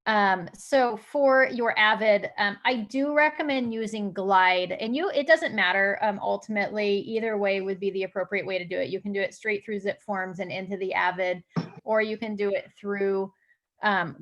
So for your AVID, I do recommend using Glide, and it doesn't matter. Ultimately, either way would be the appropriate way to do it. You can do it straight through zip forms and into the AVID, or you can do it through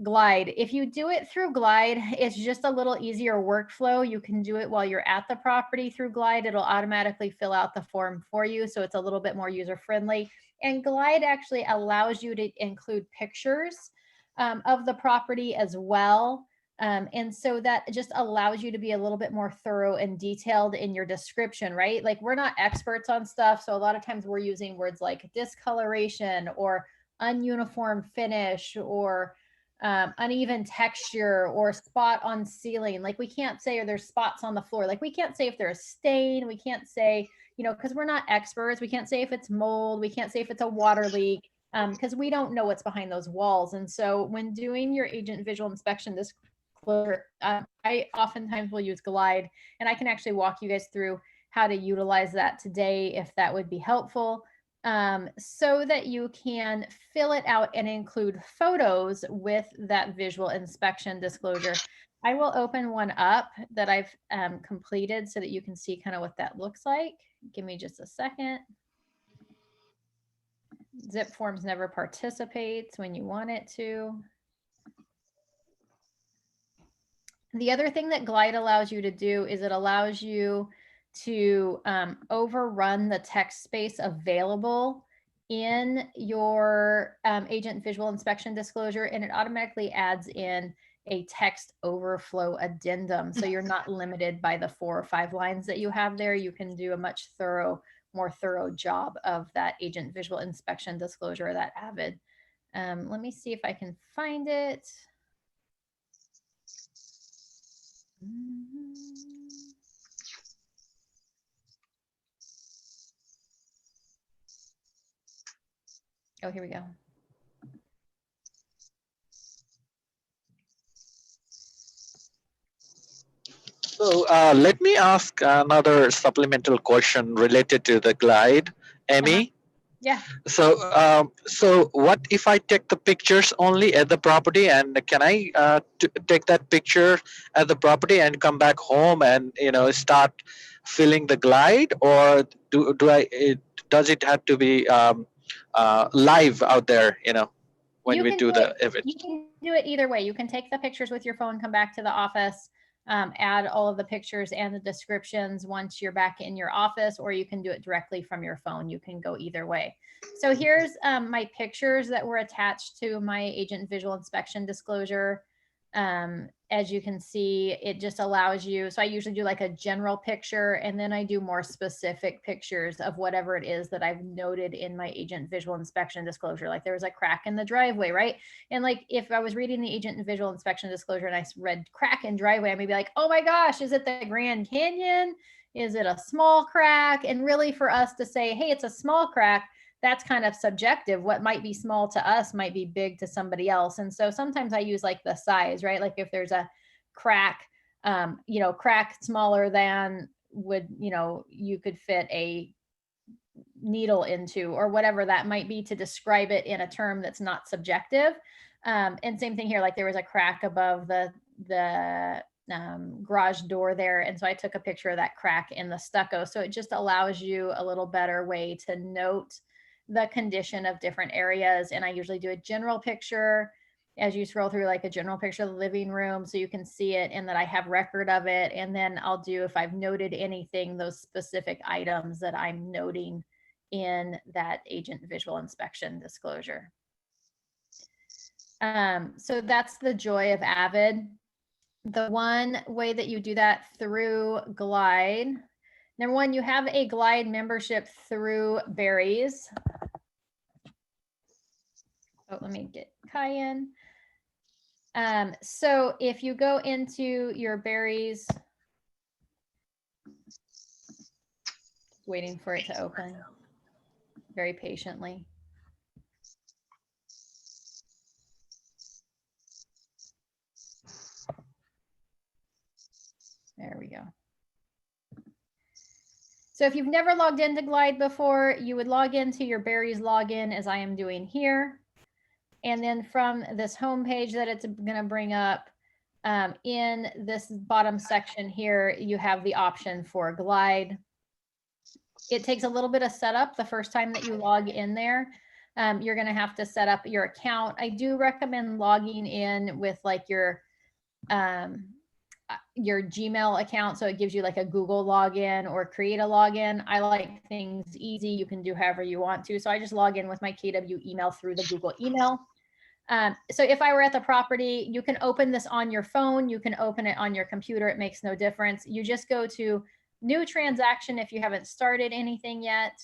Glide. If you do it through Glide, it's just a little easier workflow. You can do it while you're at the property through Glide. It'll automatically fill out the form for you, so it's a little bit more user friendly. And Glide actually allows you to include pictures of the property as well. And so that just allows you to be a little bit more thorough and detailed in your description, right? Like, we're not experts on stuff. So a lot of times we're using words like discoloration or ununiform finish or uneven texture or spot on ceiling. Like, we can't say, or there's spots on the floor. Like, we can't say if there's a stain. We can't say, because we're not experts. We can't say if it's mold. We can't say if it's a water leak. Because we don't know what's behind those walls. And so when doing your agent visual inspection disclosure, I oftentimes will use Glide, and I can actually walk you guys through how to utilize that today if that would be helpful, so that you can fill it out and include photos with that visual inspection disclosure. I will open one up that I've completed so that you can see kind of what that looks like. Give me just a second. Zip forms never participates when you want it to. The other thing that Glide allows you to do is it allows you to overrun the text space available in your agent visual inspection disclosure, and it automatically adds in a text overflow addendum. So you're not limited by the 4 or 5 lines that you have there. You can do a much more thorough job of that agent visual inspection disclosure, or that AVID. Let me see if I can find it. Oh, here we go. So let me ask another supplemental question related to the Glide, Emmy. Yeah. So what if I take the pictures only at the property, and can I take that picture at the property and come back home and start filling the Glide, or does it have to be live out there? When we do the event. You can do it either way. You can take the pictures with your phone, come back to the office, add all of the pictures and the descriptions once you're back in your office, or you can do it directly from your phone. You can go either way. So here's my pictures that were attached to my agent visual inspection disclosure. As you can see, it just allows you, so I usually do like a general picture, and then I do more specific pictures of whatever it is that I've noted in my agent visual inspection disclosure. Like, there was a crack in the driveway, right? And like, if I was reading the agent visual inspection disclosure and I read crack in driveway, I may be like, oh my gosh, is it the Grand Canyon? Is it a small crack? And really, for us to say, hey, it's a small crack, that's kind of subjective. What might be small to us might be big to somebody else. And so sometimes I use like the size, right? Like, if there's a crack, crack smaller than you could fit a needle into, or whatever that might be, to describe it in a term that's not subjective. And same thing here, like there was a crack above the garage door there. And so I took a picture of that crack in the stucco. So it just allows you a little better way to note the condition of different areas. And I usually do a general picture as you scroll through, like a general picture of the living room, so you can see it and that I have record of it. And then I'll do, if I've noted anything, those specific items that I'm noting in that agent visual inspection disclosure. So that's the joy of AVID. The one way that you do that through Glide, number one, you have a Glide membership through Berries. Oh, let me get Cayenne. So if you go into your Berries, waiting for it to open very patiently. There we go. So if you've never logged into Glide before, you would log into your Berries login, as I am doing here. And then from this home page that it's going to bring up, in this bottom section here, you have the option for Glide. It takes a little bit of setup the first time that you log in there. You're going to have to set up your account. I do recommend logging in with like your Gmail account, so it gives you like a Google login or create a login. I like things easy. You can do however you want to. So I just log in with my KW email through the Google email. So if I were at the property, you can open this on your phone. You can open it on your computer. It makes no difference. You just go to new transaction if you haven't started anything yet.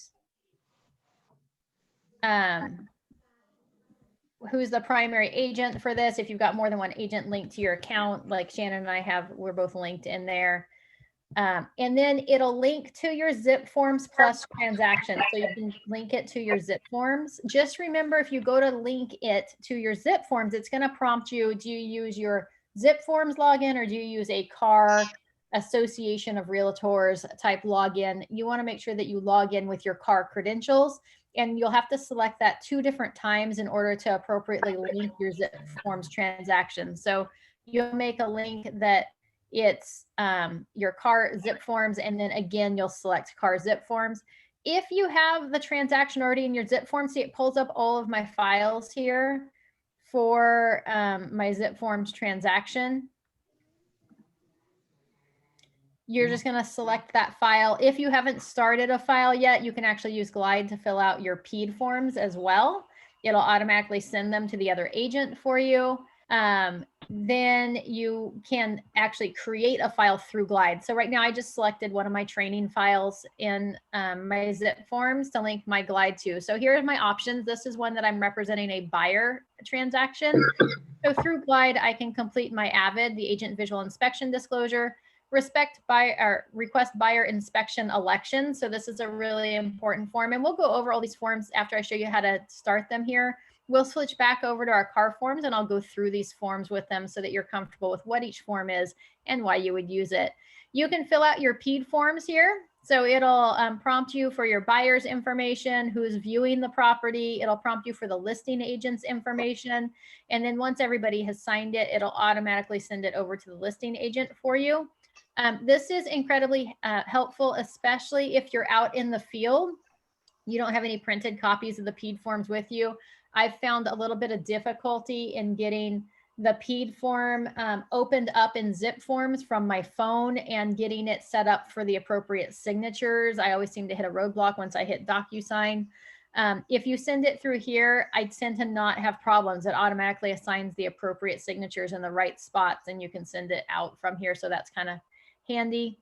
Who's the primary agent for this? If you've got more than one agent linked to your account, like Shannon and I have, we're both linked in there. And then it'll link to your zip forms plus transaction. So you can link it to your zip forms. Just remember, if you go to link it to your zip forms, it's going to prompt you, do you use your zip forms login or do you use a car association of realtors type login? You want to make sure that you log in with your car credentials, and you'll have to select that 2 different times in order to appropriately link your zip forms transactions. So you'll make a link that it's your car zip forms, and then again you'll select car zip forms. If you have the transaction already in your zip form, see, it pulls up all of my files here for my zip forms transaction. You're just going to select that file. If you haven't started a file yet, you can actually use Glide to fill out your PED forms as well. It'll automatically send them to the other agent for you. Then you can actually create a file through Glide. So right now I just selected one of my training files in my zip forms to link my Glide to. So here are my options. This is one that I'm representing a buyer transaction. So through Glide, I can complete my AVID, the agent visual inspection disclosure, request buyer inspection election. So this is a really important form, and we'll go over all these forms after I show you how to start them here. We'll switch back over to our car forms, and I'll go through these forms with them so that you're comfortable with what each form is and why you would use it. You can fill out your PED forms here. So it'll prompt you for your buyer's information, who's viewing the property. It'll prompt you for the listing agent's information. And then once everybody has signed it, it'll automatically send it over to the listing agent for you. This is incredibly helpful, especially if you're out in the field. You don't have any printed copies of the PED forms with you. I've found a little bit of difficulty in getting the PED form opened up in zip forms from my phone and getting it set up for the appropriate signatures. I always seem to hit a roadblock once I hit DocuSign. If you send it through here, I tend to not have problems. It automatically assigns the appropriate signatures in the right spots, and you can send it out from here. So that's kind of handy.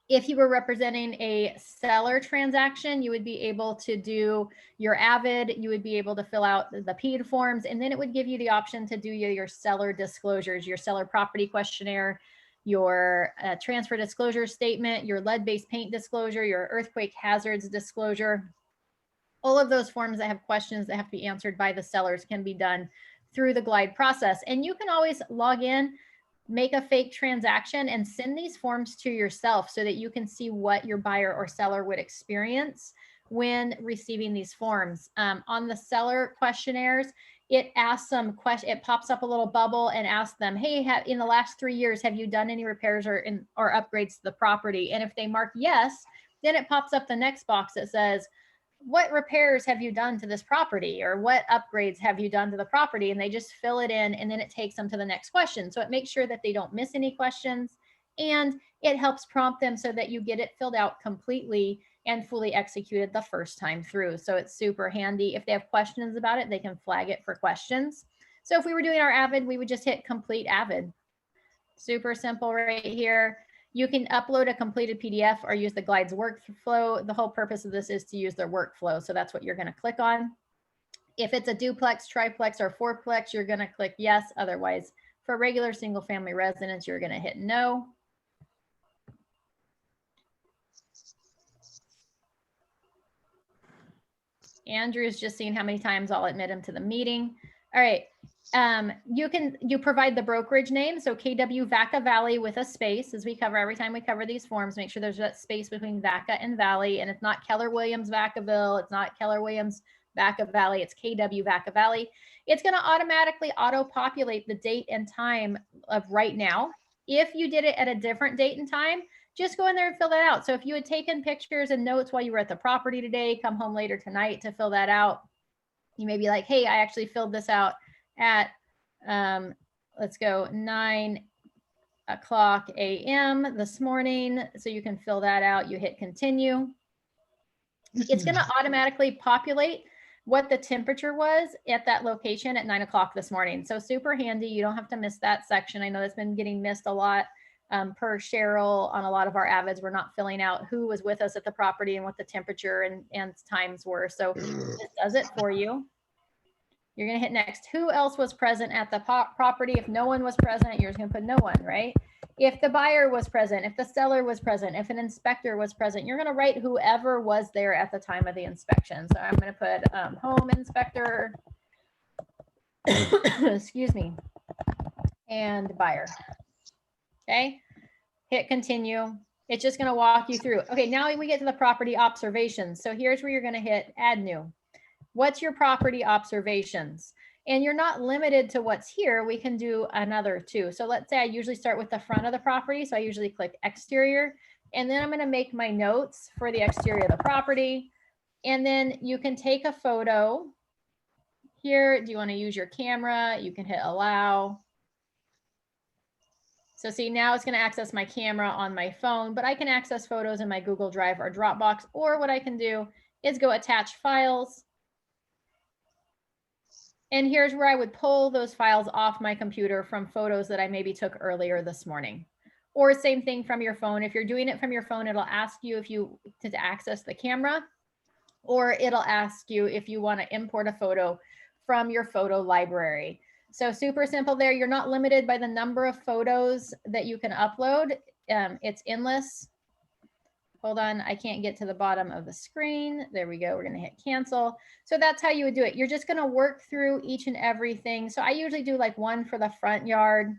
If you were representing a seller transaction, you would be able to do your AVID, you would be able to fill out the PED forms, and then it would give you the option to do your seller disclosures, your seller property questionnaire, your transfer disclosure statement, your lead-based paint disclosure, your earthquake hazards disclosure. All of those forms that have questions that have to be answered by the sellers can be done through the Glide process. And you can always log in, make a fake transaction, and send these forms to yourself so that you can see what your buyer or seller would experience when receiving these forms. On the seller questionnaires, it asks some questions. It pops up a little bubble and asks them, hey, in the last 3 years, have you done any repairs or upgrades to the property? And if they mark yes, then it pops up the next box that says, what repairs have you done to this property, or what upgrades have you done to the property? And they just fill it in, and then it takes them to the next question. So it makes sure that they don't miss any questions, and it helps prompt them so that you get it filled out completely and fully executed the first time through. So it's super handy. If they have questions about it, they can flag it for questions. So if we were doing our AVID, we would just hit complete AVID. Super simple right here. You can upload a completed PDF or use the Glide's workflow. The whole purpose of this is to use their workflow. So that's what you're going to click on. If it's a duplex, triplex, or fourplex, you're going to click yes. Otherwise, for regular single family residence, you're going to hit no. Andrew's just seeing how many times I'll admit him to the meeting. All right. You provide the brokerage name. So KW Vaca Valley with a space, as we cover every time we cover these forms. Make sure there's that space between Vaca and Valley, and it's not Keller Williams Vacaville. It's not Keller Williams Vaca Valley, it's KW Vaca Valley. It's going to automatically auto-populate the date and time of right now. If you did it at a different date and time, just go in there and fill that out. So if you had taken pictures and notes while you were at the property today, come home later tonight to fill that out. You may be like, hey, I actually filled this out at, let's go 9 o'clock a.m. this morning. So you can fill that out. You hit continue. It's going to automatically populate what the temperature was at that location at 9 o'clock this morning. So super handy. You don't have to miss that section. I know that's been getting missed a lot per Cheryl on a lot of our AVIDs. We're not filling out who was with us at the property and what the temperature and times were. So this does it for you. You're going to hit next. Who else was present at the property? If no one was present, you're just going to put no one, right? If the buyer was present, if the seller was present, if an inspector was present, you're going to write whoever was there at the time of the inspection. So I'm going to put home inspector, excuse me, and buyer. Okay, hit continue. It's just going to walk you through. Okay, now we get to the property observations. So here's where you're going to hit add new. What's your property observations? And you're not limited to what's here. We can do another too. So let's say I usually start with the front of the property. So I usually click exterior, and then I'm going to make my notes for the exterior of the property. And then you can take a photo here. Do you want to use your camera? You can hit allow. So see, now it's going to access my camera on my phone, but I can access photos in my Google Drive or Dropbox, or what I can do is go attach files. And here's where I would pull those files off my computer from photos that I maybe took earlier this morning. Or same thing from your phone. If you're doing it from your phone, it'll ask you if you to access the camera, or it'll ask you if you want to import a photo from your photo library. So super simple there. You're not limited by the number of photos that you can upload. It's endless. Hold on, I can't get to the bottom of the screen. There we go. We're going to hit cancel. So that's how you would do it. You're just going to work through each and everything. So I usually do like one for the front yard.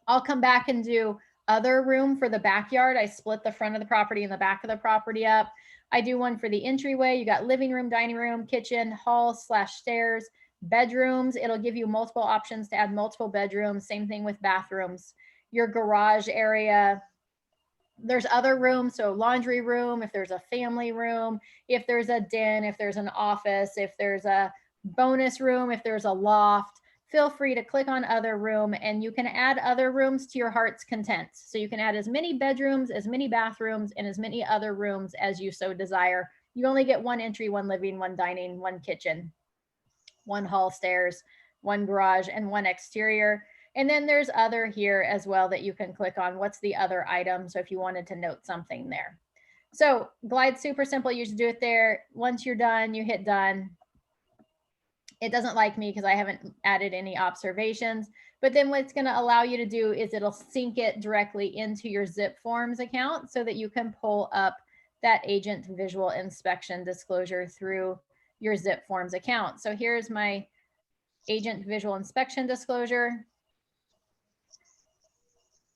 I'll come back and do other room for the backyard. I split the front of the property and the back of the property up. I do one for the entryway. You got living room, dining room, kitchen, hall / stairs, bedrooms. It'll give you multiple options to add multiple bedrooms. Same thing with bathrooms. Your garage area. There's other rooms, so laundry room, if there's a family room, if there's a den, if there's an office, if there's a bonus room, if there's a loft, feel free to click on other room, and you can add other rooms to your heart's content. So you can add as many bedrooms, as many bathrooms, and as many other rooms as you so desire. You only get one entry, one living, one dining, one kitchen, one hall stairs, one garage, and one exterior. And then there's other here as well that you can click on. What's the other item? So if you wanted to note something there. So Glide's super simple. You just do it there. Once you're done, you hit done. It doesn't like me because I haven't added any observations. But then what it's going to allow you to do is it'll sync it directly into your Zip Forms account so that you can pull up that agent visual inspection disclosure through your Zip Forms account. So here's my agent visual inspection disclosure.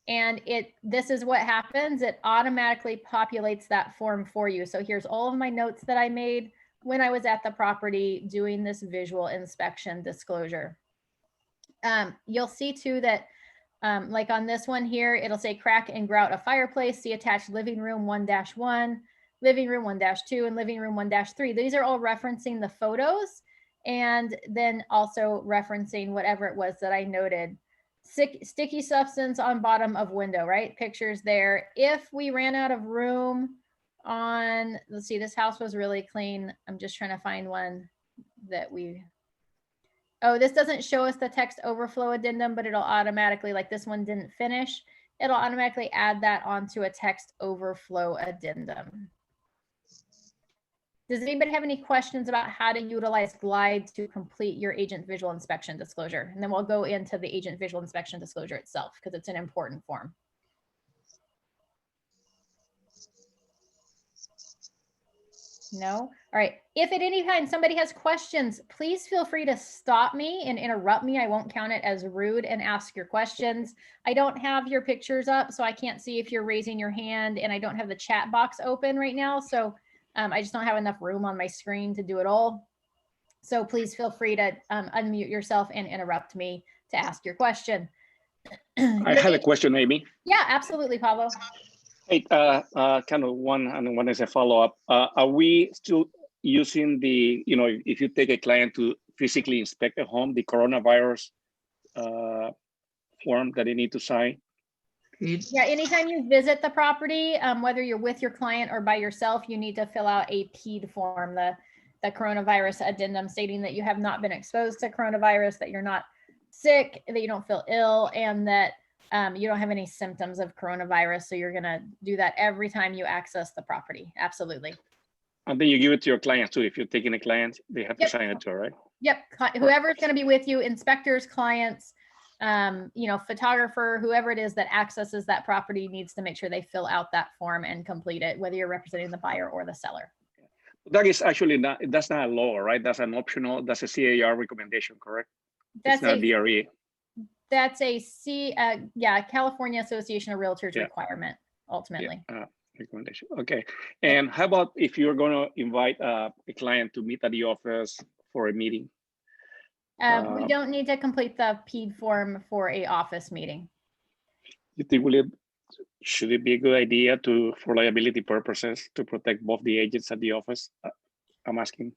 And this is what happens. It automatically populates that form for you. So here's all of my notes that I made when I was at the property doing this visual inspection disclosure. You'll see too that like on this one here, it'll say crack and grout a fireplace, see attached living room 1-1, living room 1-2, and living room 1-3. These are all referencing the photos and then also referencing whatever it was that I noted. Sticky substance on bottom of window, right? Pictures there. If we ran out of room on, let's see, this house was really clean. I'm just trying to find one that oh, this doesn't show us the text overflow addendum, but it'll automatically, like this one didn't finish, it'll automatically add that onto a text overflow addendum. Does anybody have any questions about how to utilize Glide to complete your agent visual inspection disclosure? And then we'll go into the agent visual inspection disclosure itself because it's an important form. No? All right. If at any time somebody has questions, please feel free to stop me and interrupt me. I won't count it as rude and ask your questions. I don't have your pictures up, so I can't see if you're raising your hand, and I don't have the chat box open right now. So I just don't have enough room on my screen to do it all. So please feel free to unmute yourself and interrupt me to ask your question. I have a question, Amy. Yeah, absolutely, Pablo. Hey, kind of one, and one is a follow-up. Are we still using the, if you take a client to physically inspect a home, the coronavirus form that they need to sign? Yeah, anytime you visit the property, whether you're with your client or by yourself, you need to fill out a PED form, the coronavirus addendum, stating that you have not been exposed to coronavirus, that you're not sick, that you don't feel ill, and that you don't have any symptoms of coronavirus. So you're going to do that every time you access the property. Absolutely. And then you give it to your client too. If you're taking a client, they have to sign it too, right? Yep. Whoever's going to be with you, inspectors, clients, photographer, whoever it is that accesses that property needs to make sure they fill out that form and complete it, whether you're representing the buyer or the seller. That is actually not, that's not a law, right? That's an optional, that's a CAR recommendation, correct? That's not DRE. That's a California Association of Realtors requirement, ultimately. Recommendation. Okay. And how about if you're going to invite a client to meet at the office for a meeting? We don't need to complete the PED form for a office meeting. You think should it be a good idea for liability purposes, to protect both the agents at the office? I'm asking.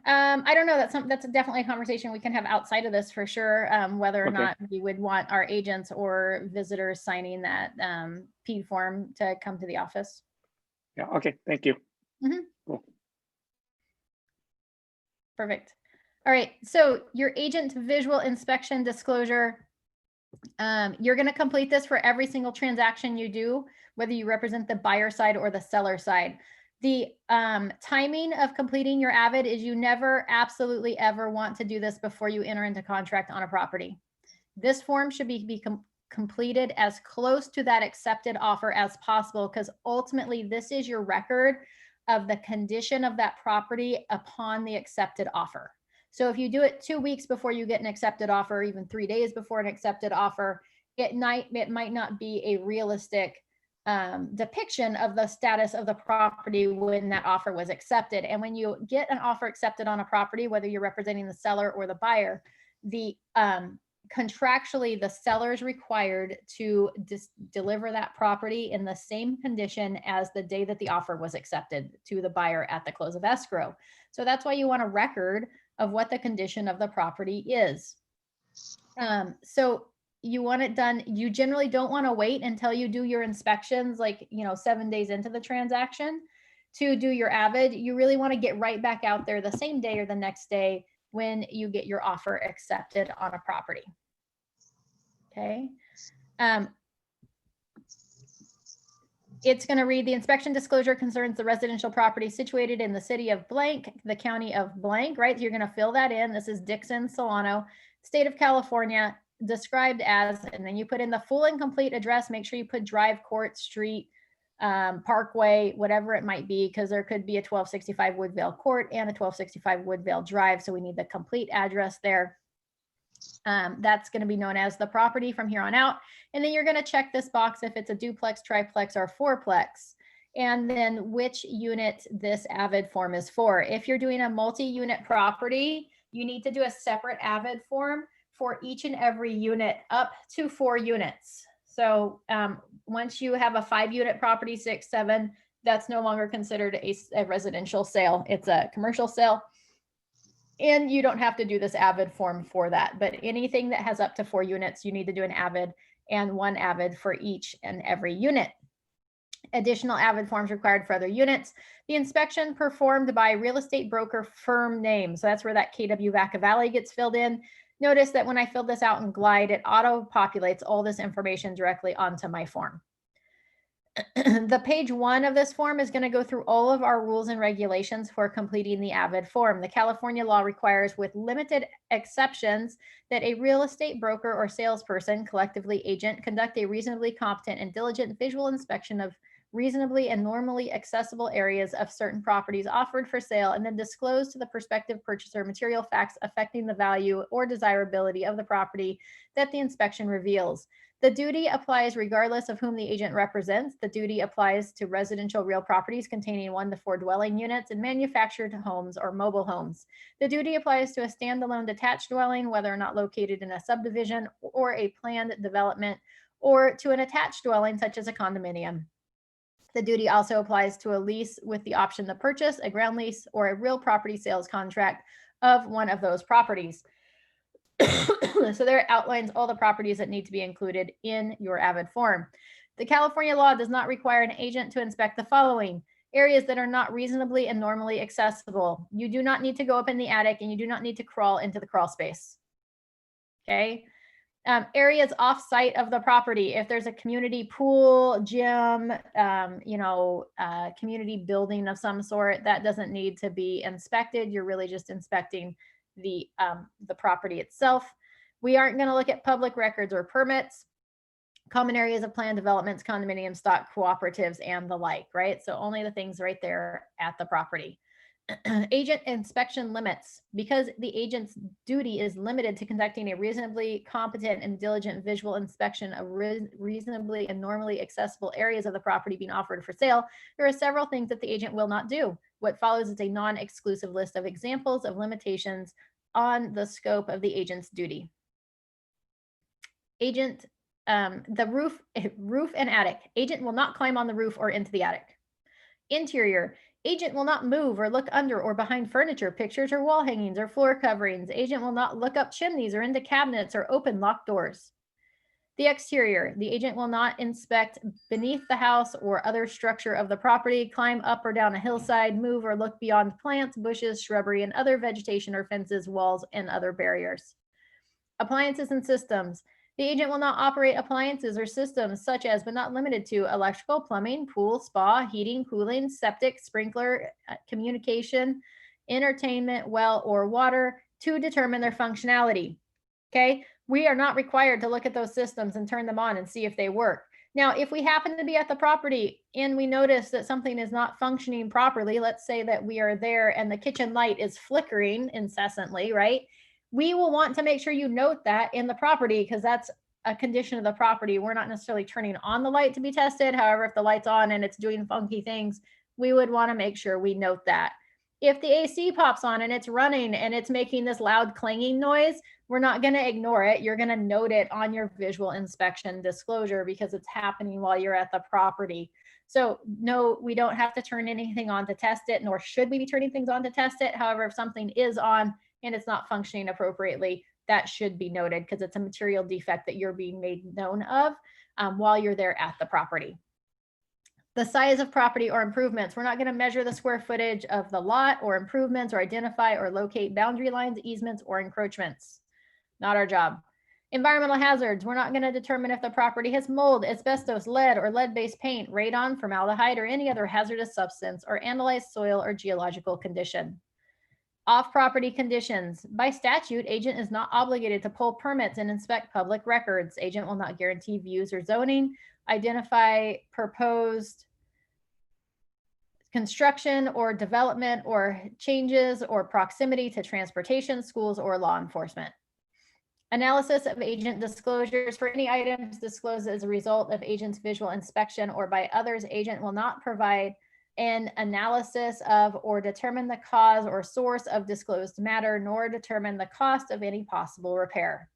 I don't know. That's definitely a conversation we can have outside of this for sure. Whether or not we would want our agents or visitors signing that PED form to come to the office. Yeah. Okay. Thank you. Cool. Perfect. All right. So your agent visual inspection disclosure, you're going to complete this for every single transaction you do, whether you represent the buyer side or the seller side. The timing of completing your AVID is you never absolutely ever want to do this before you enter into contract on a property. This form should be completed as close to that accepted offer as possible, because ultimately this is your record of the condition of that property upon the accepted offer. So if you do it 2 weeks before you get an accepted offer, even 3 days before an accepted offer, it might not be a realistic depiction of the status of the property when that offer was accepted. And when you get an offer accepted on a property, whether you're representing the seller or the buyer, the contractually the seller is required to deliver that property in the same condition as the day that the offer was accepted to the buyer at the close of escrow. So that's why you want a record of what the condition of the property is. So you want it done. You generally don't want to wait until you do your inspections, like, 7 days into the transaction to do your AVID. You really want to get right back out there the same day or the next day when you get your offer accepted on a property. Okay. It's going to read, the inspection disclosure concerns the residential property situated in the city of blank, the county of blank, right? You're going to fill that in. This is Dixon, Solano, state of California, described as, and then you put in the full and complete address. Make sure you put drive, court, street, parkway, whatever it might be, because there could be a 1265 Woodvale Court and a 1265 Woodvale Drive. So we need the complete address there. That's going to be known as the property from here on out. And then you're going to check this box if it's a duplex, triplex, or fourplex, and then which unit this AVID form is for. If you're doing a multi-unit property, you need to do a separate AVID form for each and every unit up to 4 units. So once you have a 5-unit property, 6, 7, that's no longer considered a residential sale. It's a commercial sale. And you don't have to do this AVID form for that. But anything that has up to 4 units, you need to do an AVID, and 1 AVID for each and every unit. Additional AVID forms required for other units. The inspection performed by real estate broker firm name. So that's where that KW Vaca Valley gets filled in. Notice that when I filled this out in Glide, it auto-populates all this information directly onto my form. The page 1 of this form is going to go through all of our rules and regulations for completing the AVID form. The California law requires, with limited exceptions, that a real estate broker or salesperson, collectively agent, conduct a reasonably competent and diligent visual inspection of reasonably and normally accessible areas of certain properties offered for sale, and then disclose to the prospective purchaser material facts affecting the value or desirability of the property that the inspection reveals. The duty applies regardless of whom the agent represents. The duty applies to residential real properties containing 1 to 4 dwelling units and manufactured homes or mobile homes. The duty applies to a standalone detached dwelling, whether or not located in a subdivision or a planned development, or to an attached dwelling such as a condominium. The duty also applies to a lease with the option to purchase, a ground lease, or a real property sales contract of one of those properties. So there outlines all the properties that need to be included in your AVID form. The California law does not require an agent to inspect the following: areas that are not reasonably and normally accessible. You do not need to go up in the attic, and you do not need to crawl into the crawl space. Okay. Areas off-site of the property. If there's a community pool, gym, community building of some sort, that doesn't need to be inspected. You're really just inspecting the property itself. We aren't going to look at public records or permits, common areas of planned developments, condominium stock, cooperatives, and the like, right? So only the things right there at the property. Agent inspection limits. Because the agent's duty is limited to conducting a reasonably competent and diligent visual inspection of reasonably and normally accessible areas of the property being offered for sale, there are several things that the agent will not do. What follows is a non-exclusive list of examples of limitations on the scope of the agent's duty. Agent, the roof and attic. Agent will not climb on the roof or into the attic. Interior. Agent will not move or look under or behind furniture, pictures, or wall hangings, or floor coverings. Agent will not look up chimneys or into cabinets or open locked doors. The exterior. The agent will not inspect beneath the house or other structure of the property, climb up or down a hillside, move or look beyond plants, bushes, shrubbery, and other vegetation or fences, walls, and other barriers. Appliances and systems. The agent will not operate appliances or systems such as, but not limited to, electrical, plumbing, pool, spa, heating, cooling, septic, sprinkler, communication, entertainment, well, or water to determine their functionality. Okay, we are not required to look at those systems and turn them on and see if they work. Now, if we happen to be at the property and we notice that something is not functioning properly, let's say that we are there and the kitchen light is flickering incessantly, right? We will want to make sure you note that in the property, because that's a condition of the property. We're not necessarily turning on the light to be tested. However, if the light's on and it's doing funky things, we would want to make sure we note that. If the AC pops on and it's running and it's making this loud clanging noise, we're not going to ignore it. You're going to note it on your visual inspection disclosure because it's happening while you're at the property. So no, we don't have to turn anything on to test it, nor should we be turning things on to test it. However, if something is on and it's not functioning appropriately, that should be noted because it's a material defect that you're being made known of while you're there at the property. The size of property or improvements. We're not going to measure the square footage of the lot or improvements or identify or locate boundary lines, easements, or encroachments. Not our job. Environmental hazards. We're not going to determine if the property has mold, asbestos, lead, or lead-based paint, radon, formaldehyde, or any other hazardous substance, or analyze soil or geological condition. Off-property conditions. By statute, agent is not obligated to pull permits and inspect public records. Agent will not guarantee views or zoning, identify proposed construction or development or changes or proximity to transportation, schools, or law enforcement. Analysis of agent disclosures. For any items disclosed as a result of agent's visual inspection or by others, agent will not provide an analysis of or determine the cause or source of disclosed matter, nor determine the cost of any possible repair.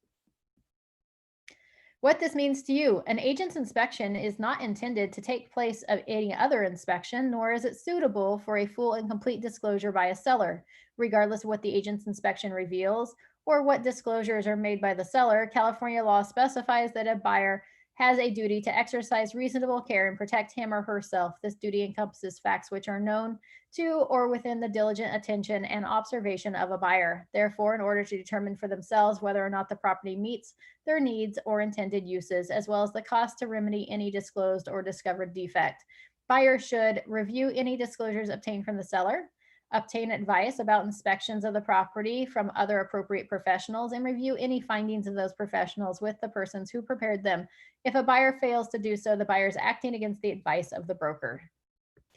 What this means to you: an agent's inspection is not intended to take place of any other inspection, nor is it suitable for a full and complete disclosure by a seller. Regardless of what the agent's inspection reveals or what disclosures are made by the seller, California law specifies that a buyer has a duty to exercise reasonable care and protect him or herself. This duty encompasses facts which are known to or within the diligent attention and observation of a buyer. Therefore, in order to determine for themselves whether or not the property meets their needs or intended uses, as well as the cost to remedy any disclosed or discovered defect, buyers should review any disclosures obtained from the seller, obtain advice about inspections of the property from other appropriate professionals, and review any findings of those professionals with the persons who prepared them. If a buyer fails to do so, the buyer is acting against the advice of the broker.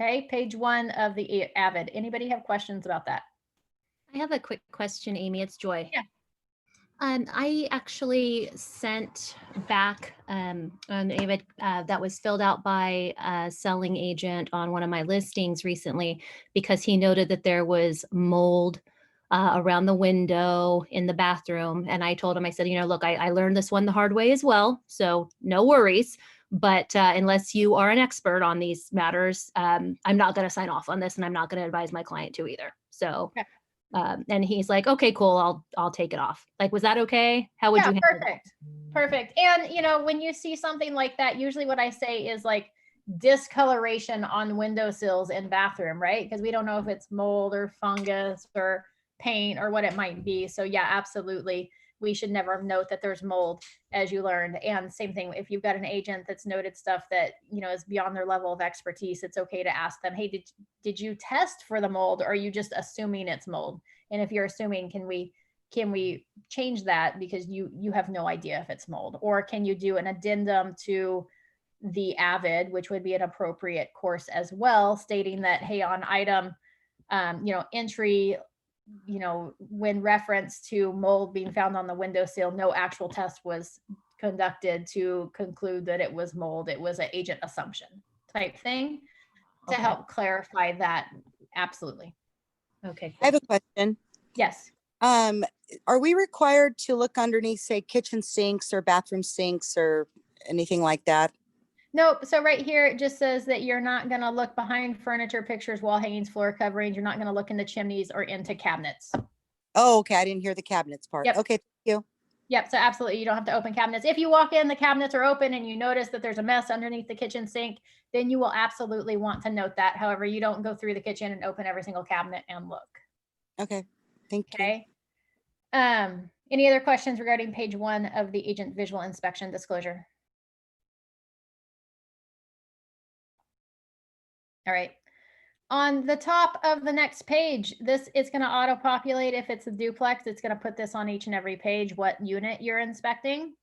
Okay, page 1 of the AVID. Anybody have questions about that? I have a quick question, Amy. It's Joy. Yeah. I actually sent back an AVID that was filled out by a selling agent on one of my listings recently because he noted that there was mold around the window in the bathroom. And I told him, I said, you know, look, I learned this one the hard way as well, so no worries. But unless you are an expert on these matters, I'm not going to sign off on this, and I'm not going to advise my client to either. So. Okay. And he's like, okay, cool. I'll take it off. Like, was that okay? How would Yeah, you handle perfect. Perfect. And, you know, when you see something like that, usually what I say is like discoloration on windowsills in bathroom, right? Because we don't know if it's mold or fungus or paint or what it might be. So yeah, absolutely. We should never note that there's mold, as you learned. And same thing, if you've got an agent that's noted stuff that, you know, is beyond their level of expertise, it's okay to ask them, hey, did you test for the mold, or are you just assuming it's mold? And if you're assuming, can we change that because you have no idea if it's mold? Or can you do an addendum to the AVID, which would be an appropriate course as well, stating that, hey, on item, you know, entry, you know, when reference to mold being found on the windowsill, no actual test was conducted to conclude that it was mold. It was an agent assumption type thing to Okay. help clarify that. Absolutely. Okay. I have a question. Yes. Are we required to look underneath, say, kitchen sinks or bathroom sinks or anything like that? Nope. So right here, it just says that you're not going to look behind furniture, pictures, wall hangings, floor coverings. You're not going to look in the chimneys or into cabinets. Oh, okay. I didn't hear the cabinets part. Yep. Okay, thank you. Yep. So absolutely, you don't have to open cabinets. If you walk in, the cabinets are open and you notice that there's a mess underneath the kitchen sink, then you will absolutely want to note that. However, you don't go through the kitchen and open every single cabinet and look. Okay, thank you. Okay. Any other questions regarding page 1 of the agent visual inspection disclosure? All right. On the top of the next page, this is going to auto-populate. If it's a duplex, it's going to put this on each and every page, what unit you're inspecting.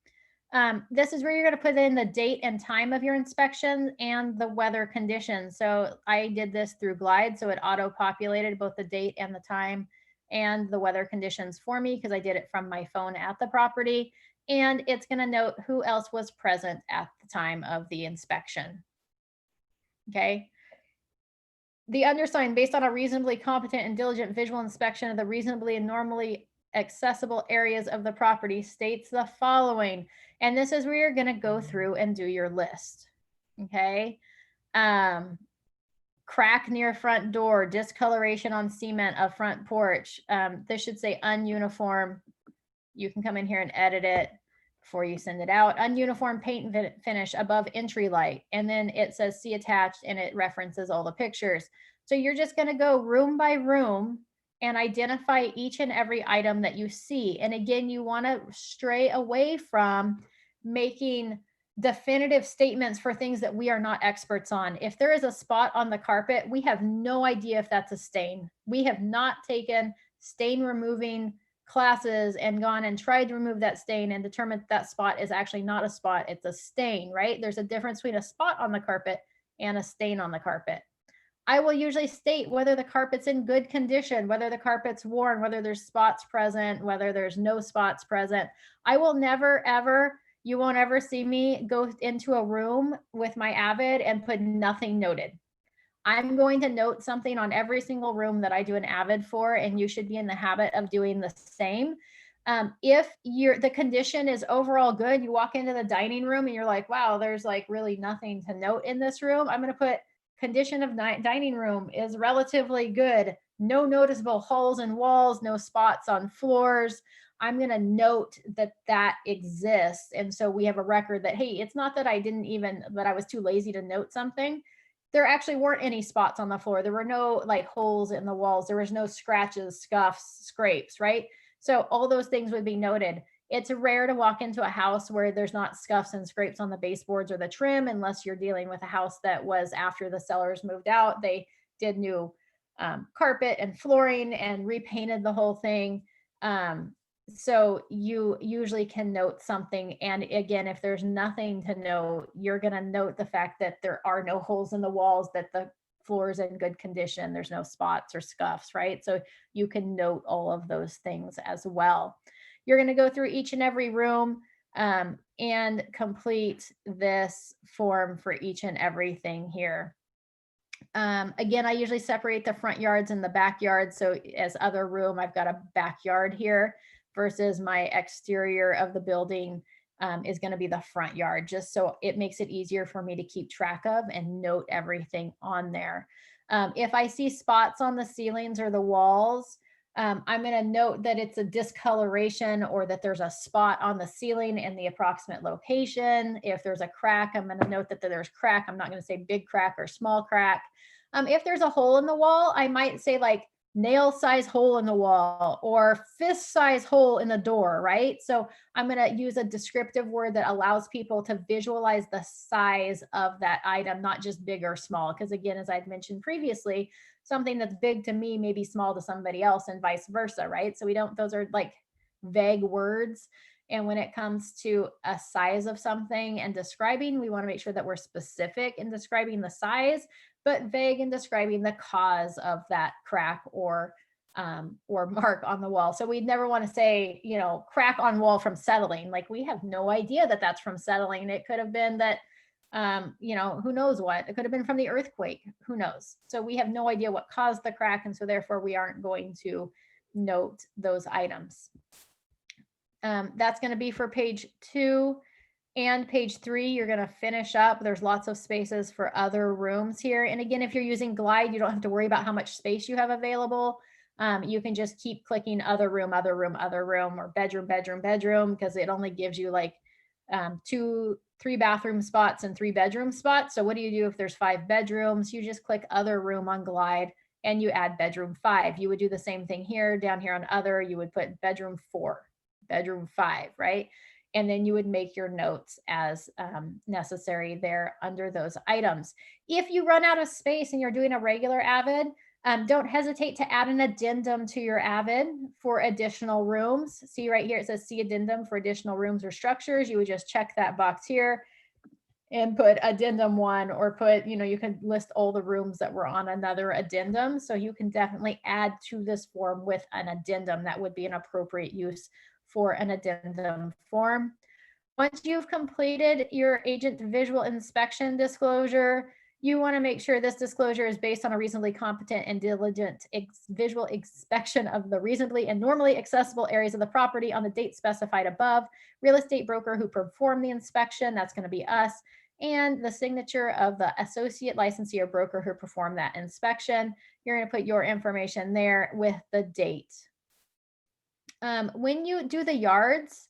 This is where you're going to put in the date and time of your inspection and the weather conditions. So I did this through Glide, so it auto-populated both the date and the time and the weather conditions for me because I did it from my phone at the property. And it's going to note who else was present at the time of the inspection. Okay. The undersigned, based on a reasonably competent and diligent visual inspection of the reasonably and normally accessible areas of the property, states the following. And this is where you're going to go through and do your list. Okay. Crack near front door, discoloration on cement of front porch. This should say ununiform. You can come in here and edit it before you send it out. Ununiform paint finish above entry light. And then it says see attached and it references all the pictures. So you're just going to go room by room and identify each and every item that you see. And again, you want to stray away from making definitive statements for things that we are not experts on. If there is a spot on the carpet, we have no idea if that's a stain. We have not taken stain removing classes and gone and tried to remove that stain and determined that spot is actually not a spot, it's a stain, right? There's a difference between a spot on the carpet and a stain on the carpet. I will usually state whether the carpet's in good condition, whether the carpet's worn, whether there's spots present, whether there's no spots present. I will never, ever, you won't ever see me go into a room with my AVID and put nothing noted. I'm going to note something on every single room that I do an AVID for, and you should be in the habit of doing the same. If the condition is overall good, you walk into the dining room and you're like, wow, there's like really nothing to note in this room. I'm going to put condition of dining room is relatively good. No noticeable holes in walls, no spots on floors. I'm going to note that that exists. And so we have a record that, hey, it's not that that I was too lazy to note something. There actually weren't any spots on the floor. There were no like holes in the walls. There was no scratches, scuffs, scrapes, right? So all those things would be noted. It's rare to walk into a house where there's not scuffs and scrapes on the baseboards or the trim, unless you're dealing with a house that was after the sellers moved out. They did new carpet and flooring and repainted the whole thing. So you usually can note something. And again, if there's nothing to note, you're going to note the fact that there are no holes in the walls, that the floor is in good condition, there's no spots or scuffs, right? So you can note all of those things as well. You're going to go through each and every room and complete this form for each and everything here. Again, I usually separate the front yards and the backyard. So as other room, I've got a backyard here versus my exterior of the building is going to be the front yard, just so it makes it easier for me to keep track of and note everything on there. If I see spots on the ceilings or the walls, I'm going to note that it's a discoloration or that there's a spot on the ceiling in the approximate location. If there's a crack, I'm going to note that there's crack. I'm not going to say big crack or small crack. If there's a hole in the wall, I might say like nail size hole in the wall or fist size hole in the door, right? So I'm going to use a descriptive word that allows people to visualize the size of that item, not just big or small. Because again, as I'd mentioned previously, something that's big to me may be small to somebody else and vice versa, right? So those are like vague words. And when it comes to a size of something and describing, we want to make sure that we're specific in describing the size, but vague in describing the cause of that crack or mark on the wall. So we'd never want to say, crack on wall from settling. Like we have no idea that that's from settling. It could have been that, who knows what? It could have been from the earthquake. Who knows? So we have no idea what caused the crack. And so therefore we aren't going to note those items. That's going to be for page 2 and page 3. You're going to finish up. There's lots of spaces for other rooms here. And again, if you're using Glide, you don't have to worry about how much space you have available. You can just keep clicking other room, other room, other room, or bedroom, bedroom, bedroom, because it only gives you like 3 bathroom spots and 3 bedroom spots. So what do you do if there's 5 bedrooms? You just click other room on Glide and you add bedroom 5. You would do the same thing here. Down here on other, you would put bedroom 4, bedroom 5, right? And then you would make your notes as necessary there under those items. If you run out of space and you're doing a regular AVID, don't hesitate to add an addendum to your AVID for additional rooms. See right here, it says see addendum for additional rooms or structures. You would just check that box here and put addendum 1, or put, you can list all the rooms that were on another addendum. So you can definitely add to this form with an addendum. That would be an appropriate use for an addendum form. Once you've completed your agent visual inspection disclosure, you want to make sure this disclosure is based on a reasonably competent and diligent visual inspection of the reasonably and normally accessible areas of the property on the date specified above. Real estate broker who performed the inspection, that's going to be us, and the signature of the associate licensee or broker who performed that inspection. You're going to put your information there with the date. When you do the yards,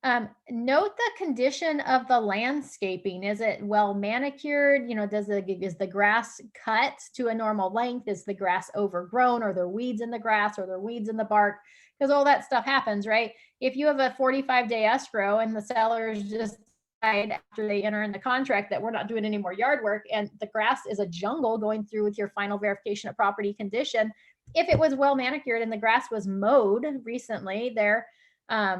note the condition of the landscaping. Is it well manicured? Is the grass cut to a normal length? Is the grass overgrown? Are there weeds in the grass? Are there weeds in the bark? Because all that stuff happens, right? If you have a 45-day escrow and the sellers just decide after they enter in the contract that we're not doing any more yard work, and the grass is a jungle going through with your final verification of property condition, if it was well manicured and the grass was mowed recently there, at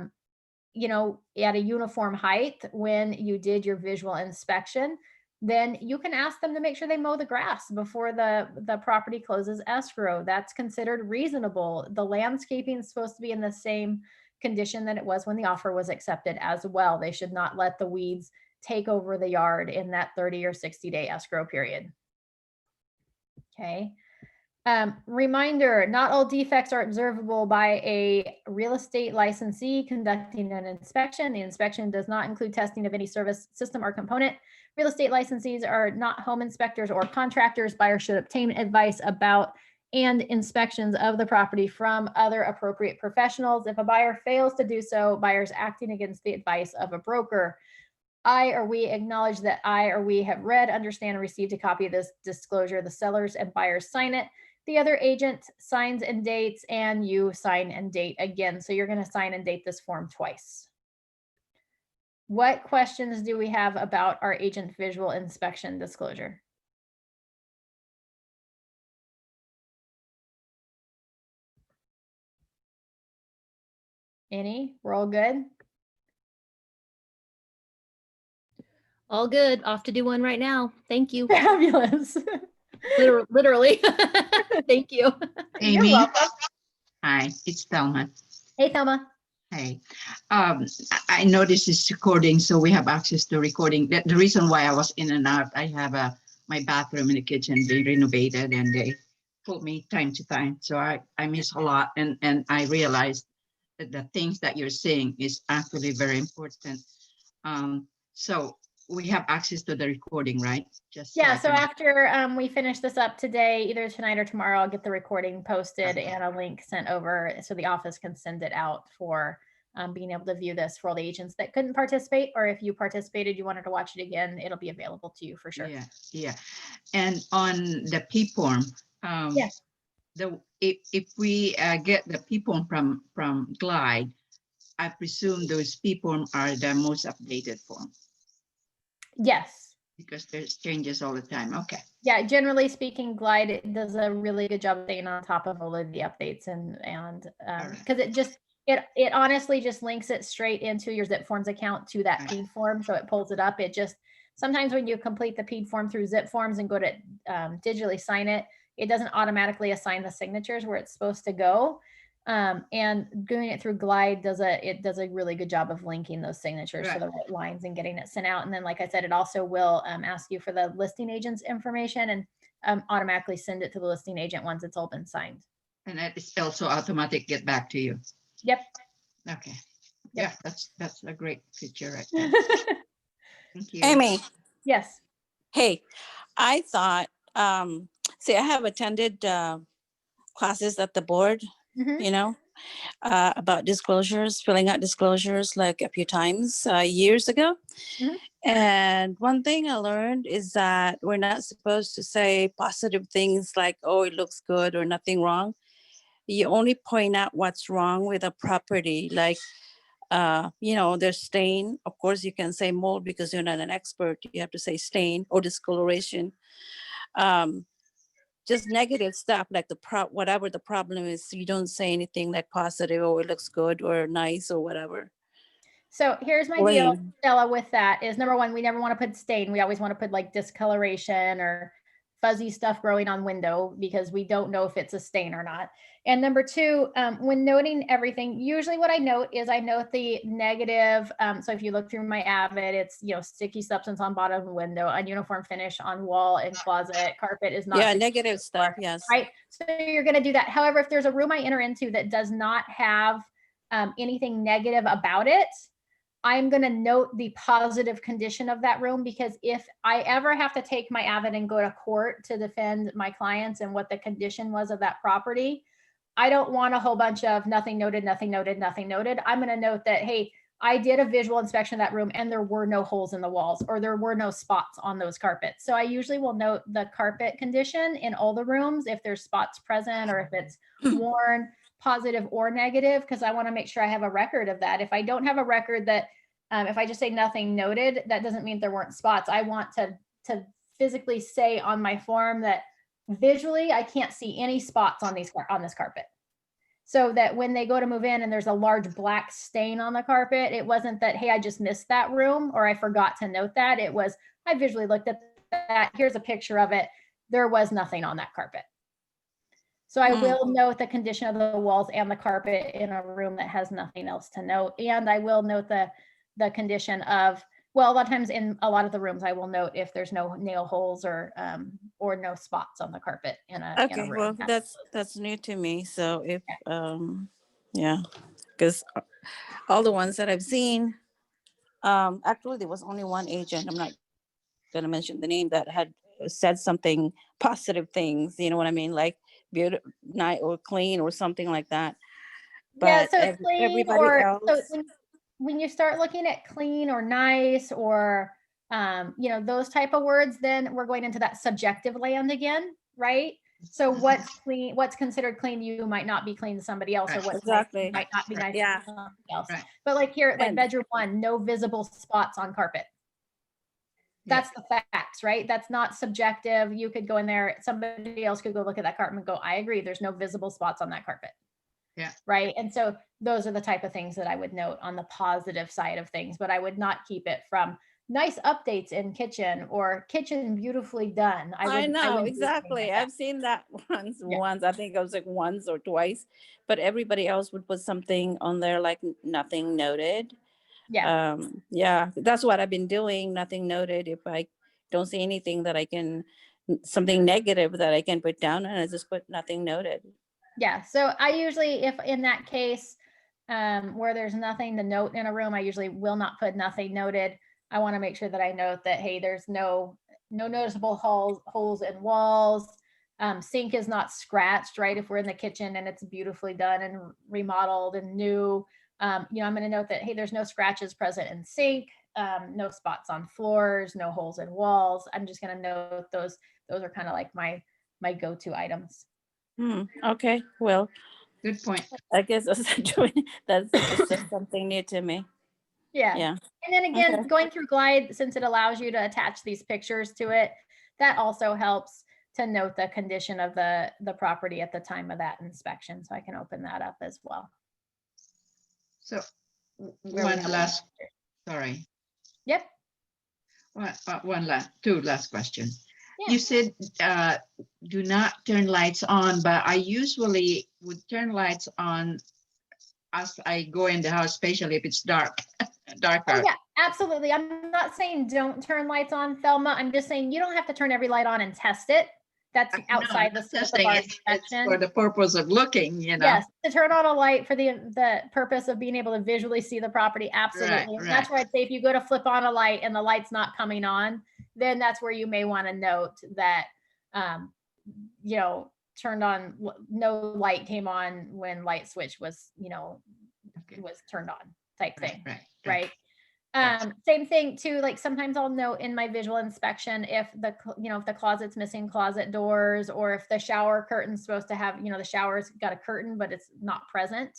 a uniform height when you did your visual inspection, then you can ask them to make sure they mow the grass before the property closes escrow. That's considered reasonable. The landscaping is supposed to be in the same condition that it was when the offer was accepted as well. They should not let the weeds take over the yard in that 30 or 60-day escrow period. Okay. Reminder, not all defects are observable by a real estate licensee conducting an inspection. The inspection does not include testing of any service system or component. Real estate licensees are not home inspectors or contractors. Buyers should obtain advice about and inspections of the property from other appropriate professionals. If a buyer fails to do so, buyers acting against the advice of a broker. I or we acknowledge that I or we have read, understand, and received a copy of this disclosure. The sellers and buyers sign it. The other agent signs and dates, and you sign and date again. So you're going to sign and date this form twice. What questions do we have about our agent visual inspection disclosure? Any? We're all good? All good. Off to do one right now. Thank you. Fabulous. Literally. Thank you. You're Amy, welcome. hi, it's Thelma. Hey, Thelma. Hey, I know this is recording, so we have access to recording. The reason why I was in and out, I have my bathroom and the kitchen being renovated, and they put me time to time. So I miss a lot, and I realized that the things that you're saying is actually very important. So we have access to the recording, right? Just Yeah, I so can- after we finish this up today, either tonight or tomorrow, I'll get the recording posted Okay. and a link sent over so the office can send it out for being able to view this for all the agents that couldn't participate, or if you participated, you wanted to watch it again, it'll be available to you for sure. Yeah. And on the P-form, Yeah. if we get the P-form from Glide, I presume those P-form are the most updated form Yes. because there's changes all the time. Okay. Yeah, generally speaking, Glide does a really good job of staying on top of all of the updates and right. because it honestly just links it straight into your Zip Forms account to that Right. PED form. So it pulls it up. It just, sometimes when you complete the PED form through Zip Forms and go to digitally sign it, it doesn't automatically assign the signatures where it's supposed to go. And doing it through Glide does a really good job of linking those signatures to Right. the right lines and getting it sent out. And then, like I said, it also will ask you for the listing agent's information and automatically send it to the listing agent once it's all been signed. And that is also automatic get back to you. Yep. Okay. Yep. Yeah, that's a great feature right there. Thank you. Amy, Yes. hey, I thought, see, I have attended classes at the board, Mhm. you know, about disclosures, filling out disclosures like a few times years ago. Mhm. And one thing I learned is that we're not supposed to say positive things like, oh, it looks good or nothing wrong. You only point out what's wrong with a property, like, there's stain. Of course, you can say mold because you're not an expert. You have to say stain or discoloration. Just negative stuff like whatever the problem is. You don't say anything like positive or it looks good or nice or whatever. So here's my deal, Stella, with that is, number one, we never want to put stain. We always want to put like discoloration or fuzzy stuff growing on window because we don't know if it's a stain or not. And number two, when noting everything, usually what I note is I note the negative. So if you look through my AVID, it's, sticky substance on bottom of the window, uniform finish on wall and closet, carpet is not. Yeah, negative stuff, yes. Right. So you're going to do that. However, if there's a room I enter into that does not have anything negative about it, I'm going to note the positive condition of that room, because if I ever have to take my AVID and go to court to defend my clients and what the condition was of that property, I don't want a whole bunch of nothing noted, nothing noted, nothing noted. I'm going to note that, hey, I did a visual inspection of that room and there were no holes in the walls or there were no spots on those carpets. So I usually will note the carpet condition in all the rooms, if there's spots present or if it's worn, positive or negative, because I want to make sure I have a record of that. If I don't have a record that, if I just say nothing noted, that doesn't mean there weren't spots. I want to physically say on my form that visually I can't see any spots on this carpet. So that when they go to move in and there's a large black stain on the carpet, it wasn't that, hey, I just missed that room or I forgot to note that. It was, I visually looked at that. Here's a picture of it. There was nothing on that carpet. So I will note the condition of the walls and the carpet in a room that has nothing else to note. And I will note the condition of, well, a lot of times in a lot of the rooms, I will note if there's no nail holes or no spots on the carpet in a room. Well, that's new to me. So if, because all the ones that I've seen, actually there was only one agent, I'm not going to mention the name, that had said something positive things, you know what I mean? Like beautiful, nice or clean or something like that. But yeah, so clean everybody or else. so when you start looking at clean or nice or those type of words, then we're going into that subjective land again, right? So what's clean, what's considered clean, you might not be clean to somebody else, or what's Exactly. nice might not be nice Yeah. to somebody else. Right. But like here, like bedroom 1, no visible spots on carpet. That's the facts, right? That's not subjective. You could go in there, somebody else could go look at that carpet and go, I agree, there's no visible spots on that carpet. Yeah. Right. And so those are the type of things that I would note on the positive side of things, but I would not keep it from nice updates in kitchen or kitchen beautifully done. I know, wouldn't do anything exactly. like that. I've seen that Yeah. once. I think it was like once or twice, but everybody else would put something on there like nothing noted. Yeah. Yeah, that's what I've been doing. Nothing noted. If I don't see anything that I can, something negative that I can put down, and I just put nothing noted. Yeah. So I usually, if in that case, where there's nothing to note in a room, I usually will not put nothing noted. I want to make sure that I note that, hey, there's no noticeable holes in walls. Sink is not scratched, right? If we're in the kitchen and it's beautifully done and remodeled and new, I'm going to note that, hey, there's no scratches present in sink, no spots on floors, no holes in walls. I'm just going to note those. Those are kind of like my go-to items. Okay, well, Good point. I guess that's just something new to me. Yeah. Yeah. And then again, Okay. going through Glide, since it allows you to attach these pictures to it, that also helps to note the condition of the property at the time of that inspection. So I can open that up as well. So where we have last, pictures. sorry, Yep. two last questions. Yeah. You said do not turn lights on, but I usually would turn lights on as I go in the house, especially if it's darker. Oh, yeah, absolutely. I'm not saying don't turn lights on, Thelma. I'm just saying you don't have to turn every light on and test it. That's outside the scope of our inspection. For the purpose of looking, Yes, to turn on a light for the purpose of being able to visually see the property, absolutely. Right. That's where I'd say if you go to flip on a light and the light's not coming on, then that's where you may want to note that, turned on, no light came on when light switch was, was turned on type thing, right? Same thing too, like sometimes I'll note in my visual inspection if the closet's missing closet doors, or if the shower curtain's supposed to have, the shower's got a curtain but it's not present.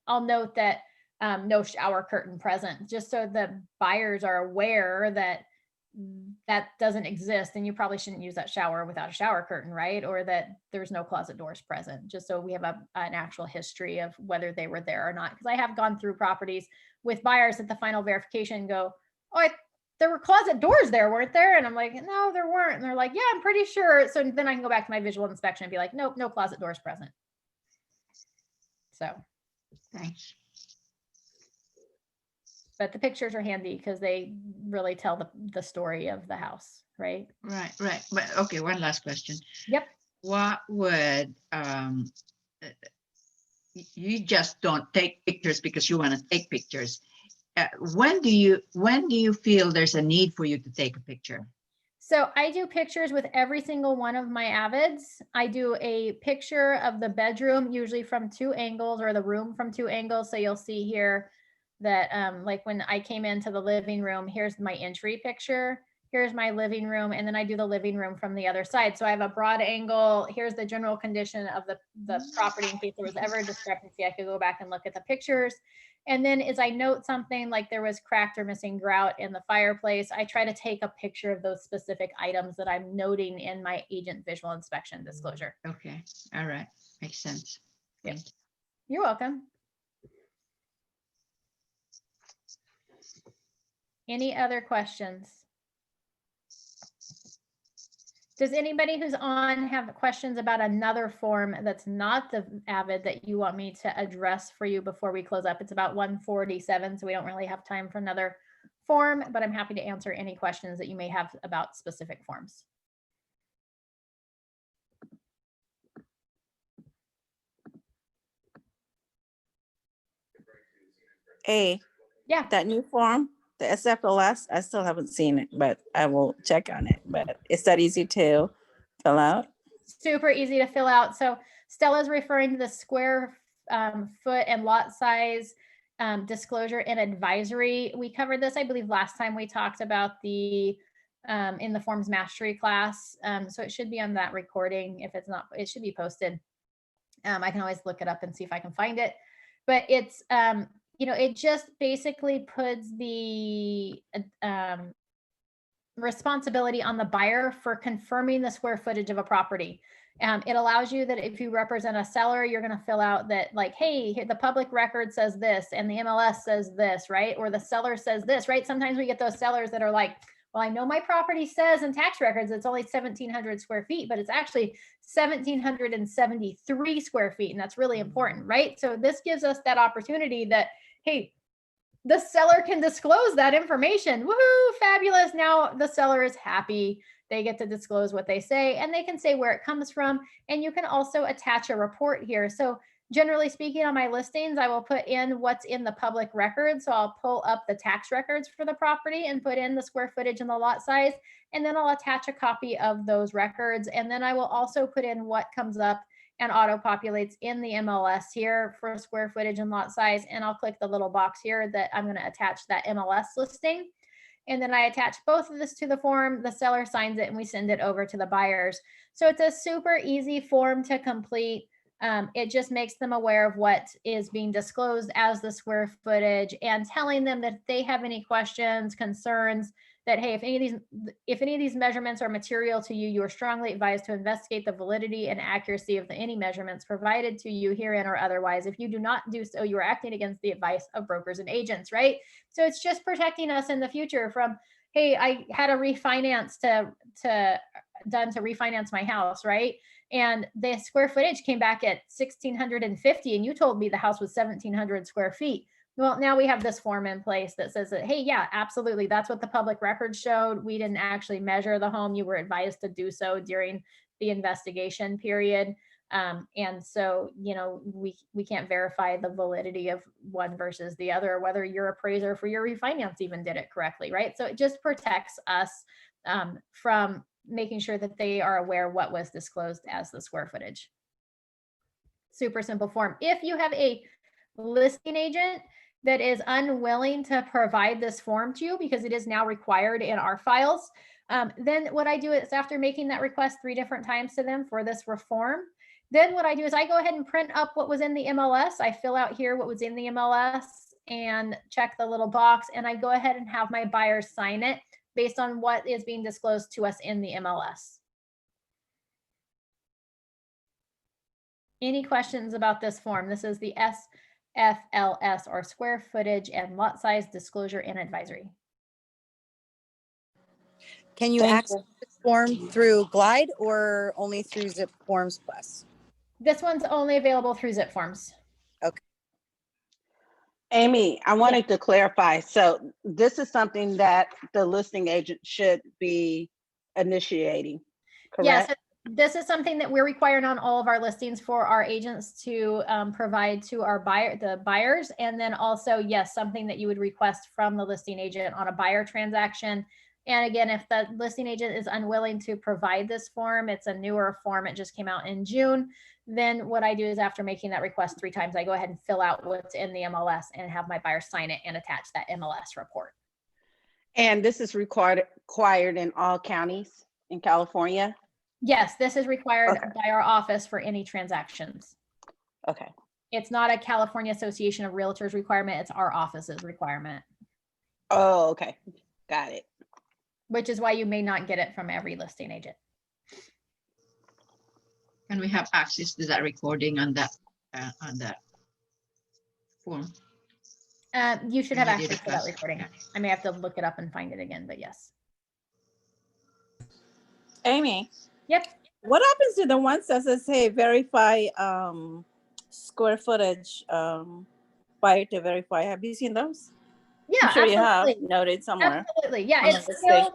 I'll note that no shower curtain present, just so the buyers are aware that that doesn't exist and you probably shouldn't use that shower without a shower curtain, right? Or that there's no closet doors present, just so we have an actual history of whether they were there or not. Because I have gone through properties with buyers at the final verification go, oh, there were closet doors there, weren't there? And I'm like, no, there weren't. And they're like, yeah, I'm pretty sure. So then I can go back to my visual inspection and be like, nope, no closet doors present. So thanks. But the pictures are handy because they really tell the story of the house, right? Right. But okay, one last question. Yep. What would you just don't take pictures because you want to take pictures? When do you feel there's a need for you to take a picture? So I do pictures with every single one of my AVIDs. I do a picture of the bedroom, usually from 2 angles, or the room from 2 angles. So you'll see here that like when I came into the living room, here's my entry picture, here's my living room, and then I do the living room from the other side. So I have a broad angle. Here's the general condition of the property in case there was ever a discrepancy. I could go back and look at the pictures. And then as I note something like there was cracked or missing grout in the fireplace, I try to take a picture of those specific items that I'm noting in my agent visual inspection disclosure. Okay. All right. Makes sense. Yep. You're welcome. Any other questions? Does anybody who's on have questions about another form that's not the AVID that you want me to address for you before we close up? It's about 1:47, so we don't really have time for another form, but I'm happy to answer any questions that you may have about specific forms. Yeah. That new form, the SFLS, I still haven't seen it, but I will check on it. But is that easy to fill out? Super easy to fill out. So Stella's referring to the square foot and lot size disclosure and advisory. We covered this, I believe, last time we talked about the in the forms mastery class. So it should be on that recording. If it's not, it should be posted. I can always look it up and see if I can find it. But it's it just basically puts the responsibility on the buyer for confirming the square footage of a property. It allows you that if you represent a seller, you're going to fill out that like, hey, the public record says this and the MLS says this, right? Or the seller says this, right? Sometimes we get those sellers that are like, well, I know my property says in tax records it's only 1,700 square feet, but it's actually 1,773 square feet. And that's really important, right? So this gives us that opportunity that, hey, the seller can disclose that information. Woohoo, fabulous. Now the seller is happy. They get to disclose what they say and they can say where it comes from. And you can also attach a report here. So generally speaking, on my listings, I will put in what's in the public record. So I'll pull up the tax records for the property and put in the square footage and the lot size. And then I'll attach a copy of those records. And then I will also put in what comes up and auto populates in the MLS here for square footage and lot size. And I'll click the little box here that I'm going to attach that MLS listing. And then I attach both of this to the form, the seller signs it, and we send it over to the buyers. So it's a super easy form to complete. It just makes them aware of what is being disclosed as the square footage and telling them that if they have any questions, concerns, that, hey, if any of these measurements are material to you, you are strongly advised to investigate the validity and accuracy of any measurements provided to you herein or otherwise. If you do not do so, you are acting against the advice of brokers and agents, right? So it's just protecting us in the future from, hey, I had a refinance done to refinance my house, right? And the square footage came back at 1,650 and you told me the house was 1,700 square feet. Well, now we have this form in place that says that, hey, yeah, absolutely. That's what the public record showed. We didn't actually measure the home. You were advised to do so during the investigation period. And so, you know, we can't verify the validity of one versus the other, or whether your appraiser for your refinance even did it correctly, right? So it just protects us from making sure that they are aware what was disclosed as the square footage. Super simple form. If you have a listing agent that is unwilling to provide this form to you because it is now required in our files, then what I do is after making that request 3 different times to them for this reform, then what I do is I go ahead and print up what was in the MLS. I fill out here what was in the MLS and check the little box, and I go ahead and have my buyers sign it based on what is being disclosed to us in the MLS. Any questions about this form? This is the SFLS, or square footage and lot size disclosure and advisory. Can you access this form through Glide or only through Zip Forms Plus? This one's only available through Zip Forms. Amy, I wanted to clarify. So this is something that the listing agent should be initiating, correct? Yes, this is something that we're requiring on all of our listings for our agents to provide to our buyers. And then also, yes, something that you would request from the listing agent on a buyer transaction. And again, if the listing agent is unwilling to provide this form, it's a newer form, it just came out in June, then what I do is after making that request 3 times, I go ahead and fill out what's in the MLS and have my buyer sign it and attach that MLS report. And this is required in all counties in California? Yes, this is required by our office for any transactions. Okay. It's not a California Association of Realtors requirement, it's our office's requirement. Oh, okay. Got it. Which is why you may not get it from every listing agent. Can we have access to that recording on that form? You should have Can you do access the to that first? recording. I may have to look it up and find it again, but yes. Amy, Yep. what happens to the ones that says, hey, verify square footage, buyer to verify? Have you seen those? Yeah, I'm sure you have absolutely. noted somewhere. Absolutely. Yeah, on the listing.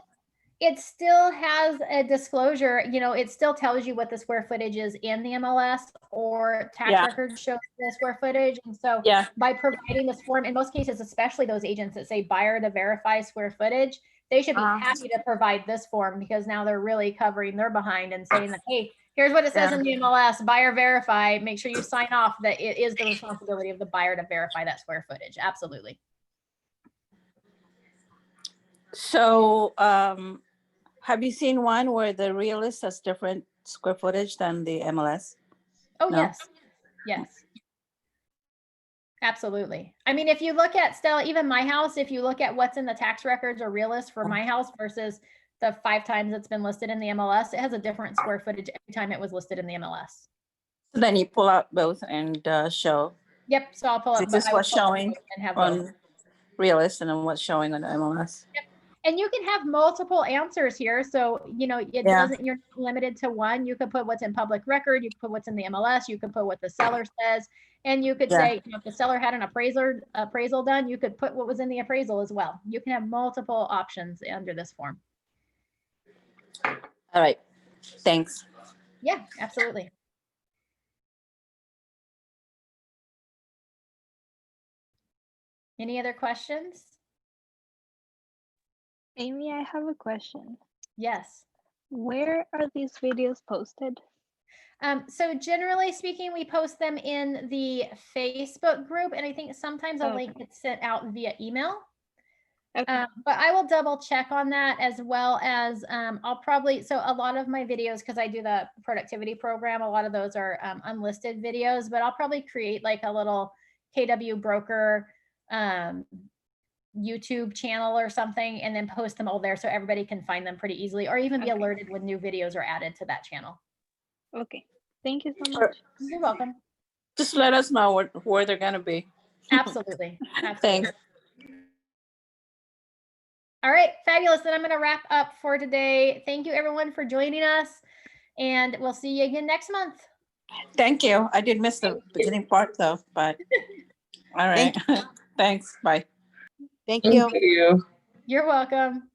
it still has a disclosure, you know, it still tells you what the square footage is in the MLS, or tax Yeah. records show the square footage. And so Yeah. by providing this form, in most cases, especially those agents that say buyer to verify square footage, they should be happy to provide this form, because now they're really covering their behind and saying that, hey, here's what it says in the MLS, buyer verify, make sure you sign off that it is the responsibility of the buyer to verify that square footage. Absolutely. So have you seen one where the realist has different square footage than the MLS? Oh, No? yes. Yes. Absolutely. I mean, if you look at Stella, even my house, if you look at what's in the tax records or realist for my house versus the 5 times it's been listed in the MLS, it has a different square footage every time it was listed in the MLS. So then you pull out both and show. Yep, so I'll pull up. This is I will what's pull up showing both and have both. on Realist and then what's showing on the MLS. And you can have multiple answers here. So, you know, it doesn't, you're not limited to one. You could put what's in public record, you could put what's in the MLS, you could put what the seller says, and you could say, you know, if the seller had an appraisal done, you could put what was in the appraisal as well. You can have multiple options under this form. All right, thanks. Yeah, absolutely. Any other questions? Amy, I have a question. Yes. Where are these videos posted? So generally speaking, we post them in the Facebook group, and I think sometimes a link gets sent out via email. Okay. But I will double check on that, as well as I'll probably, so a lot of my videos, because I do the productivity program, a lot of those are unlisted videos, but I'll probably create like a little KW broker YouTube channel or something, and then post them all there so everybody can find them pretty easily, or even be alerted when new videos are added to that channel. Okay. Thank you so much. You're welcome. Just let us know where they're gonna be. Absolutely. Absolutely. Thanks. All right, fabulous. Then I'm going to wrap up for today. Thank you everyone for joining us, and we'll see you again next month. Thank you. I did miss the beginning part though, but all right. Thanks. Bye. Thank you. You're welcome.